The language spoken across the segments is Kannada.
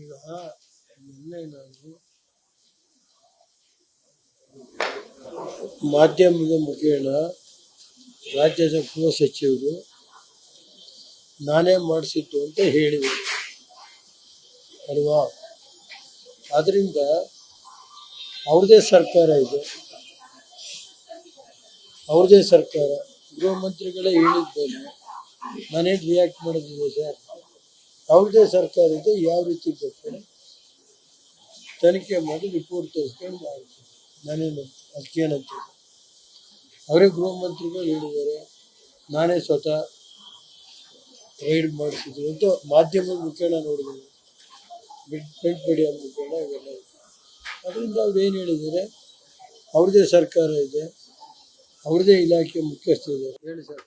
ಈಗ ನಿನ್ನೆ ನಾನು ಮಾಧ್ಯಮದ ಮುಖೇನ ರಾಜ್ಯದ ಗೃಹ ಸಚಿವರು ನಾನೇ ಮಾಡಿಸಿದ್ದು ಅಂತ ಹೇಳಿದರು ಅಲ್ವಾ. ಆದ್ದರಿಂದ ಅವ್ರದೇ ಸರ್ಕಾರ ಇದೆ, ಅವ್ರದೇ ಸರ್ಕಾರ. ಗೃಹ ಮಂತ್ರಿಗಳೇ ಹೇಳಿದ್ದೇನೆ, ನಾನೇನು ರಿಯಾಕ್ಟ್ ಮಾಡೋದಿದೆ ಸರ್. ಅವ್ರದೇ ಸರ್ಕಾರ ಇದೆ, ಯಾವ ರೀತಿ ಬೇಕಾದ್ರೆ ತನಿಖೆ ಮಾಡಿ ರಿಪೋರ್ಟ್ ತೋರಿಸ್ಕೊಂಡು ಮಾಡ್ತೀನಿ. ನಾನೇನು ಅದಕ್ಕೇನಂತ ಅವರೇ ಗೃಹ ಮಂತ್ರಿಗಳು ಹೇಳಿದ್ದಾರೆ, ನಾನೇ ಸ್ವತಃ ರೈಡ್ ಮಾಡಿಸಿದ್ರು ಅಂತ ಮಾಧ್ಯಮದ ಮುಖೇನ ನೋಡಿದ್ದೀನಿ, ಪ್ರಿಂಟ್ ಮೀಡಿಯಾ ಮುಖೇನ ಇವೆಲ್ಲ ಇದೆ. ಅದರಿಂದ ಅವ್ರು ಏನು ಹೇಳಿದ್ದಾರೆ, ಅವ್ರದೇ ಸರ್ಕಾರ ಇದೆ, ಅವ್ರದೇ ಇಲಾಖೆ ಮುಖ್ಯಸ್ಥರಿದ್ದಾರೆ. ಹೇಳಿ ಸರ್.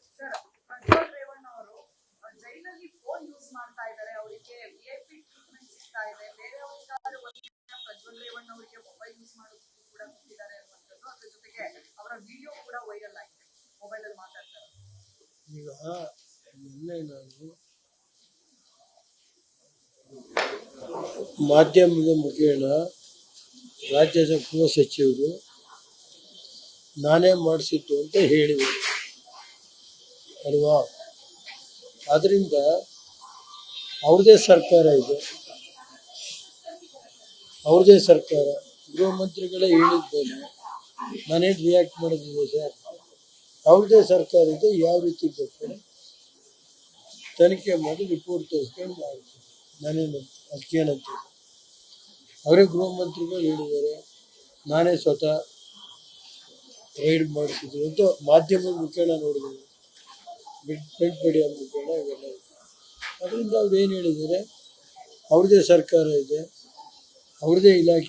ಈಗ ನಿನ್ನೆ ನಾನು ಮಾಧ್ಯಮದ ಮುಖೇನ ರಾಜ್ಯದ ಗೃಹ ಸಚಿವರು ನಾನೇ ಮಾಡಿಸಿದ್ದು ಅಂತ ಹೇಳಿದರು ಅಲ್ವಾ. ಆದ್ದರಿಂದ ಅವ್ರದೇ ಸರ್ಕಾರ ಇದೆ, ಅವ್ರದೇ ಸರ್ಕಾರ. ಗೃಹ ಮಂತ್ರಿಗಳೇ ಹೇಳಿದ್ದೇನೆ, ನಾನೇನು ರಿಯಾಕ್ಟ್ ಮಾಡೋದಿದೆ ಸರ್. ಅವ್ರದೇ ಸರ್ಕಾರ ಇದೆ, ಯಾವ ರೀತಿ ಬೇಕಾದ್ರೆ ತನಿಖೆ ಮಾಡಿ ರಿಪೋರ್ಟ್ ತೋರಿಸ್ಕೊಂಡು ಮಾಡ್ತೀನಿ. ನಾನೇನು ಅದಕ್ಕೇನಂತ ಅವರೇ ಗೃಹ ಮಂತ್ರಿಗಳು ಹೇಳಿದ್ದಾರೆ, ನಾನೇ ಸ್ವತಃ ರೈಡ್ ಮಾಡಿಸಿದ್ರು ಅಂತ ಮಾಧ್ಯಮದ ಮುಖೇನ ನೋಡಿದ್ದೀನಿ, ಪ್ರಿಂಟ್ ಮೀಡಿಯಾ ಮುಖೇನ ಇವೆಲ್ಲ ಇದೆ. ಅದರಿಂದ ಅವ್ರು ಏನು ಹೇಳಿದ್ದಾರೆ, ಅವ್ರದೇ ಸರ್ಕಾರ ಇದೆ, ಅವ್ರದೇ ಇಲಾಖೆ